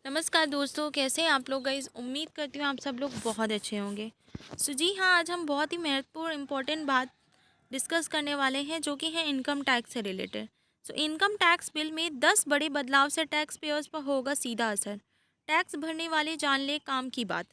नमस्कार दोस्तों, कैसे हैं आप लोग गाइस। उम्मीद करती हूँ आप सब लोग बहुत अच्छे होंगे। जी हाँ, आज हम बहुत ही महत्वपूर्ण इम्पोर्टेंट बात डिस्कस करने वाले हैं जो कि है इनकम टैक्स से रिलेटेड। इनकम टैक्स बिल में 10 बड़े बदलाव से टैक्स पेयर्स पर होगा सीधा असर। टैक्स भरने वाले जान ले काम की बात।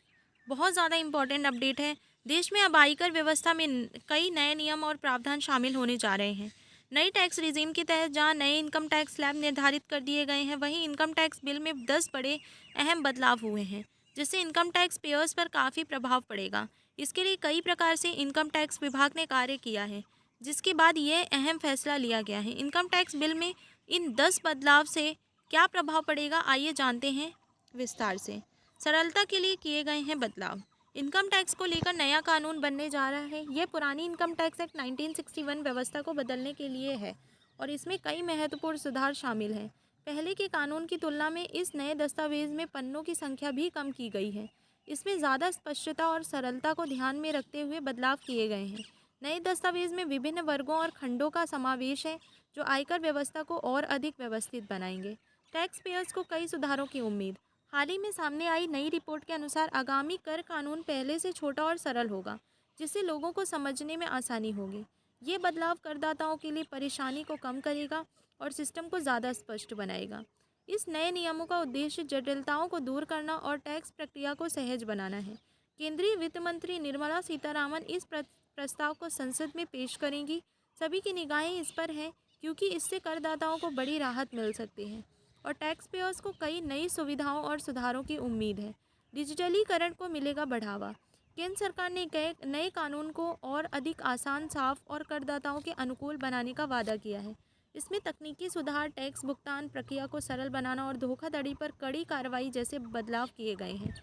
बहुत ज़्यादा इम्पोर्टेंट अपडेट है। देश में अब आयकर व्यवस्था में कई नए नियम और प्रावधान शामिल होने जा रहे हैं। नई टैक्स रिजीम के तहत जहां नए इनकम टैक्स स्लैब निर्धारित कर दिए गए हैं, वहीं इनकम टैक्स बिल में 10 बड़े अहम बदलाव हुए हैं, जिससे इनकम टैक्स पेयर्स पर काफ़ी प्रभाव पड़ेगा। इसके लिए कई प्रकार से इनकम टैक्स विभाग ने कार्य किया है, जिसके बाद ये अहम फैसला लिया गया है। इनकम टैक्स बिल में इन 10 बदलाव से क्या प्रभाव पड़ेगा, आइए जानते हैं विस्तार से। सरलता के लिए किए गए हैं बदलाव। इनकम टैक्स को लेकर नया कानून बनने जा रहा है। यह पुरानी इनकम टैक्स एक्ट 1961 व्यवस्था को बदलने के लिए है और इसमें कई महत्वपूर्ण सुधार शामिल हैं। पहले के कानून की तुलना में इस नए दस्तावेज में पन्नों की संख्या भी कम की गई है। इसमें ज़्यादा स्पष्टता और सरलता को ध्यान में रखते हुए बदलाव किए गए हैं। नए दस्तावेज में विभिन्न वर्गों और खंडों का समावेश है, जो आयकर व्यवस्था को और अधिक व्यवस्थित बनाएंगे। टैक्स पेयर्स को कई सुधारों की उम्मीद। हाल ही में सामने आई नई रिपोर्ट के अनुसार आगामी कर कानून पहले से छोटा और सरल होगा, जिससे लोगों को समझने में आसानी होगी। ये बदलाव करदाताओं के लिए परेशानी को कम करेगा और सिस्टम को ज़्यादा स्पष्ट बनाएगा। इस नए नियमों का उद्देश्य जटिलताओं को दूर करना और टैक्स प्रक्रिया को सहज बनाना है। केंद्रीय वित्त मंत्री निर्मला सीतारामन इस प्रस्ताव को संसद में पेश करेंगी। सभी की निगाहें इस पर हैं, क्योंकि इससे करदाताओं को बड़ी राहत मिल सकती है और टैक्स पेयर्स को कई नई सुविधाओं और सुधारों की उम्मीद है। डिजिटलीकरण को मिलेगा बढ़ावा। केंद्र सरकार ने नए कानून को और अधिक आसान, साफ और करदाताओं के अनुकूल बनाने का वादा किया है। इसमें तकनीकी सुधार, टैक्स भुगतान प्रक्रिया को सरल बनाना और धोखाधड़ी पर कड़ी कार्रवाई जैसे बदलाव किए गए हैं।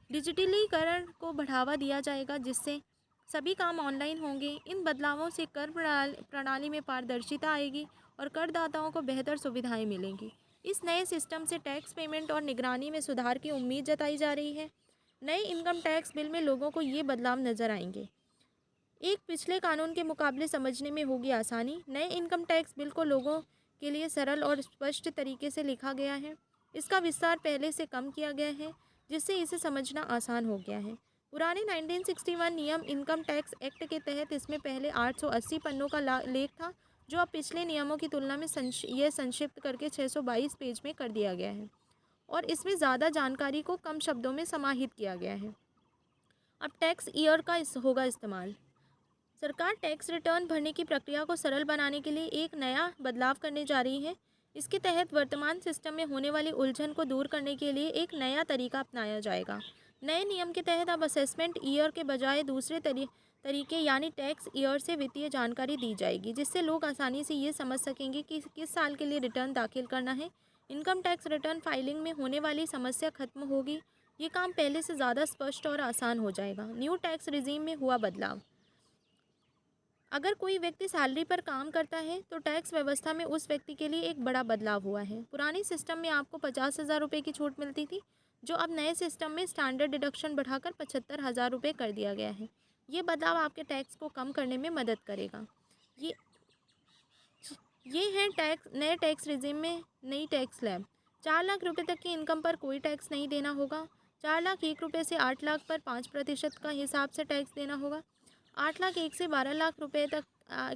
डिजिटलीकरण को बढ़ावा दिया जाएगा, जिससे सभी काम ऑनलाइन होंगे। इन बदलावों से कर प्रणाली में पारदर्शिता आएगी और करदाताओं को बेहतर सुविधाएं मिलेंगी। इस नए सिस्टम से टैक्स पेमेंट और निगरानी में सुधार की उम्मीद जताई जा रही है। नए इनकम टैक्स बिल में लोगों को ये बदलाव नजर आएंगे। एक, पिछले कानून के मुकाबले समझने में होगी आसानी। नए इनकम टैक्स बिल को लोगों के लिए सरल और स्पष्ट तरीके से लिखा गया है। इसका विस्तार पहले से कम किया गया है, जिससे इसे समझना आसान हो गया है। पुराने 1961 नियम इनकम टैक्स एक्ट के तहत इसमें पहले 880 पन्नों का लेख था, जो अब पिछले नियमों की तुलना में यह संक्षिप्त करके 622 पेज में कर दिया गया है और इसमें ज़्यादा जानकारी को कम शब्दों में समाहित किया गया है। अब टैक्स ईयर का होगा इस्तेमाल। सरकार टैक्स रिटर्न भरने की प्रक्रिया को सरल बनाने के लिए एक नया बदलाव करने जा रही है। इसके तहत वर्तमान सिस्टम में होने वाली उलझन को दूर करने के लिए एक नया तरीका अपनाया जाएगा। नए नियम के तहत अब असेसमेंट ईयर के बजाय दूसरे तरीके यानी टैक्स ईयर से वित्तीय जानकारी दी जाएगी, जिससे लोग आसानी से ये समझ सकेंगे कि किस साल के लिए रिटर्न दाखिल करना है। इनकम टैक्स रिटर्न फाइलिंग में होने वाली समस्या खत्म होगी। ये काम पहले से ज़्यादा स्पष्ट और आसान हो जाएगा। न्यू टैक्स रिजीम में हुआ बदलाव। अगर कोई व्यक्ति सैलरी पर काम करता है तो टैक्स व्यवस्था में उस व्यक्ति के लिए एक बड़ा बदलाव हुआ है। पुरानी सिस्टम में आपको 50,000 रुपये की छूट मिलती थी, जो अब नए सिस्टम में स्टैंडर्ड डिडक्शन बढ़ाकर 75,000 रुपये कर दिया गया है। ये बदलाव आपके टैक्स को कम करने में मदद करेगा। ये ये है नए टैक्स रिजीम में नई टैक्स स्लैब। 4 लाख रुपये तक की इनकम पर कोई टैक्स नहीं देना होगा। 4,01,000 से 8 लाख पर 5% का हिसाब से टैक्स देना होगा। 8,01,000 से 12 लाख रुपए तक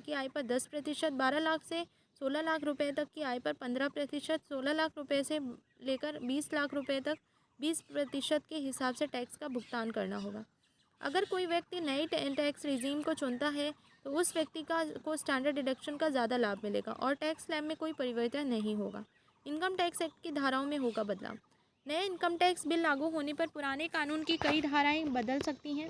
की आय पर 10%, 12 लाख से 16 लाख रुपए तक की आय पर 15%, 16 लाख रुपए से लेकर 20 लाख रुपए तक 20% के हिसाब से टैक्स का भुगतान करना होगा। अगर कोई व्यक्ति नई टैक्स रिजीम को चुनता है तो उस व्यक्ति को स्टैंडर्ड डिडक्शन का ज़्यादा लाभ मिलेगा और टैक्स स्लैब में कोई परिवर्तन नहीं होगा। इनकम टैक्स एक्ट की धाराओं में होगा बदलाव। नए इनकम टैक्स बिल लागू होने पर पुराने कानून की कई धाराएं बदल सकती हैं।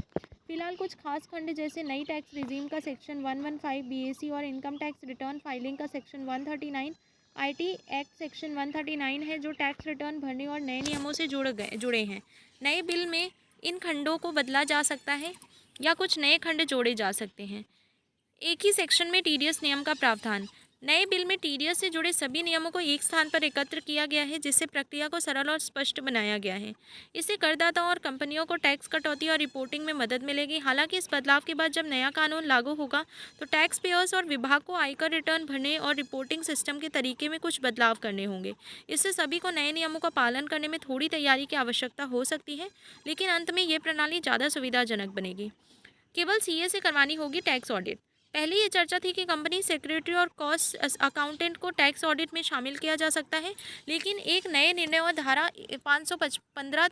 फिलहाल कुछ खास खंड जैसे नई टैक्स रिजीम का सेक्शन 115 बीएसी और इनकम टैक्स रिटर्न फाइलिंग का सेक्शन 139 आईटी एक्ट सेक्शन 139 है, जो टैक्स रिटर्न भरने और नए नियमों से जुड़े हैं। नए बिल में इन खंडों को बदला जा सकता है या कुछ नए खंड जोड़े जा सकते हैं। एक ही सेक्शन में टीडीएस नियम का प्रावधान। नए बिल में टीडीएस से जुड़े सभी नियमों को एक स्थान पर एकत्र किया गया है, जिससे प्रक्रिया को सरल और स्पष्ट बनाया गया है। इससे करदाताओं और कंपनियों को टैक्स कटौती और रिपोर्टिंग में मदद मिलेगी। हालांकि इस बदलाव के बाद जब नया कानून लागू होगा तो टैक्स पेयर्स और विभाग को आयकर रिटर्न भरने और रिपोर्टिंग सिस्टम के तरीके में कुछ बदलाव करने होंगे। इससे सभी को नए नियमों का पालन करने में थोड़ी तैयारी की आवश्यकता हो सकती है, लेकिन अंत में ये प्रणाली ज़्यादा सुविधाजनक बनेगी। केवल सीए से करवानी होगी टैक्स ऑडिट। पहले ये चर्चा थी कि कंपनी सेक्रेटरी और कॉस्ट अकाउंटेंट को टैक्स ऑडिट में शामिल किया जा सकता है, लेकिन एक नए निर्णय और धारा 515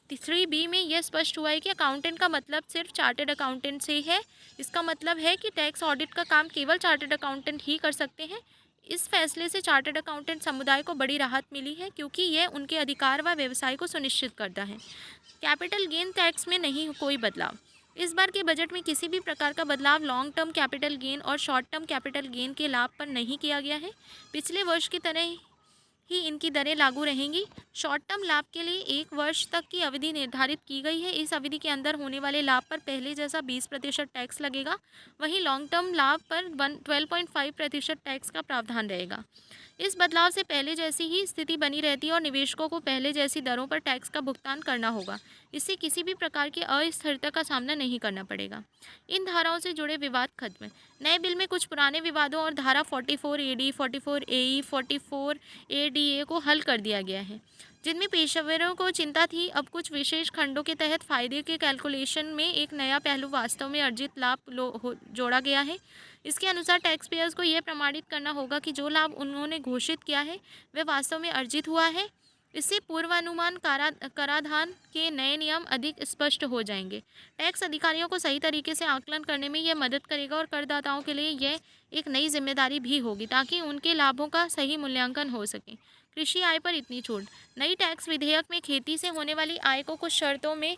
3B में यह स्पष्ट हुआ है कि अकाउंटेंट का मतलब सिर्फ चार्टर्ड अकाउंटेंट से है। इसका मतलब है कि टैक्स ऑडिट का काम केवल चार्टर्ड अकाउंटेंट ही कर सकते हैं। इस फैसले से चार्टर्ड अकाउंटेंट समुदाय को बड़ी राहत मिली है, क्योंकि यह उनके अधिकार व व्यवसाय को सुनिश्चित करता है। कैपिटल गेन टैक्स में नहीं कोई बदलाव। इस बार के बजट में किसी भी प्रकार का बदलाव लॉन्ग टर्म कैपिटल गेन और शॉर्ट टर्म कैपिटल गेन के लाभ पर नहीं किया गया है। पिछले वर्ष की तरह ही इनकी दरें लागू रहेंगी। शॉर्ट टर्म लाभ के लिए 1 वर्ष तक की अवधि निर्धारित की गई है। इस अवधि के अंदर होने वाले लाभ पर पहले जैसा 20% टैक्स लगेगा। वहीं लॉन्ग टर्म लाभ पर 12.5% टैक्स का प्रावधान रहेगा। इस बदलाव से पहले जैसी ही स्थिति बनी रहती है और निवेशकों को पहले जैसी दरों पर टैक्स का भुगतान करना होगा। इससे किसी भी प्रकार की अस्थिरता का सामना नहीं करना पड़ेगा। इन धाराओं से जुड़े विवाद खत्म। नए बिल में कुछ पुराने विवादों और धारा 44AD, 44AE, 44ADA को हल कर दिया गया है, जिनमें पेशेवरों को चिंता थी। अब कुछ विशेष खंडों के तहत फायदे के कैलकुलेशन में एक नया पहलू वास्तव में अर्जित लाभ जोड़ा गया है। इसके अनुसार टैक्स पेयर्स को यह प्रमाणित करना होगा कि जो लाभ उन्होंने घोषित किया है वह वास्तव में अर्जित हुआ है। इससे पूर्वानुमान कराधान के नए नियम अधिक स्पष्ट हो जाएंगे। टैक्स अधिकारियों को सही तरीके से आकलन करने में यह मदद करेगा और करदाताओं के लिए यह एक नई जिम्मेदारी भी होगी, ताकि उनके लाभों का सही मूल्यांकन हो सके। कृषि आय पर इतनी छूट। नई टैक्स विधेयक में खेती से होने वाली आय को कुछ शर्तों में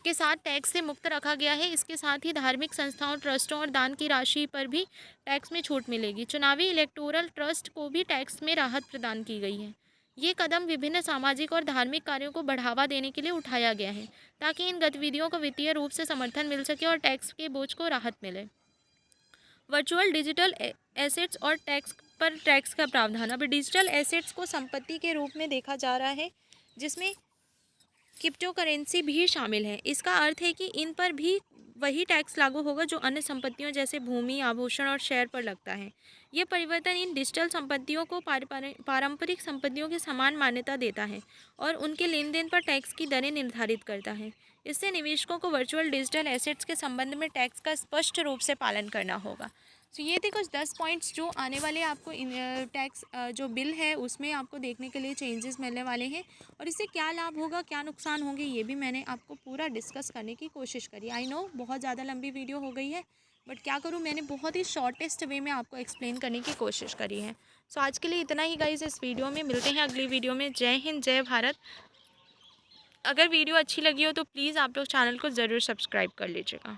के साथ टैक्स से मुक्त रखा गया है। इसके साथ ही धार्मिक संस्थाओं, ट्रस्टों और दान की राशि पर भी टैक्स में छूट मिलेगी। चुनावी इलेक्टोरल ट्रस्ट को भी टैक्स में राहत प्रदान की गई है। ये कदम विभिन्न सामाजिक और धार्मिक कार्यों को बढ़ावा देने के लिए उठाया गया है, ताकि इन गतिविधियों को वित्तीय रूप से समर्थन मिल सके और टैक्स के बोझ को राहत मिले। वर्चुअल डिजिटल एसेट्स और टैक्स का प्रावधान। अब डिजिटल एसेट्स को संपत्ति के रूप में देखा जा रहा है, जिसमें क्रिप्टो करेंसी भी शामिल है। इसका अर्थ है कि इन पर भी वही टैक्स लागू होगा जो अन्य संपत्तियों जैसे भूमि, आभूषण और शेयर पर लगता है। यह परिवर्तन इन डिजिटल संपत्तियों को पारंपरिक संपत्तियों की समान मान्यता देता है और उनके लेन देन पर टैक्स की दरें निर्धारित करता है। इससे निवेशकों को वर्चुअल डिजिटल एसेट्स के संबंध में टैक्स का स्पष्ट रूप से पालन करना होगा। तो ये थे कुछ 10 पॉइंट्स जो आने वाले आपको टैक्स जो बिल है उसमें आपको देखने के लिए चेंजेस मिलने वाले हैं, और इससे क्या लाभ होगा, क्या नुकसान होंगे, ये भी मैंने आपको पूरा डिस्कस करने की कोशिश करी। आई नो बहुत ज़्यादा लंबी वीडियो हो गई है, बट क्या करूँ, मैंने बहुत ही शॉर्टेस्ट वे में आपको एक्सप्लेन करने की कोशिश करी है। सो आज के लिए इतना ही गाइस इस वीडियो में। मिलते हैं अगली वीडियो में। जय हिंद, जय भारत। अगर वीडियो अच्छी लगी हो तो प्लीज़ आप लोग चैनल को ज़रूर सब्सक्राइब कर लीजिएगा।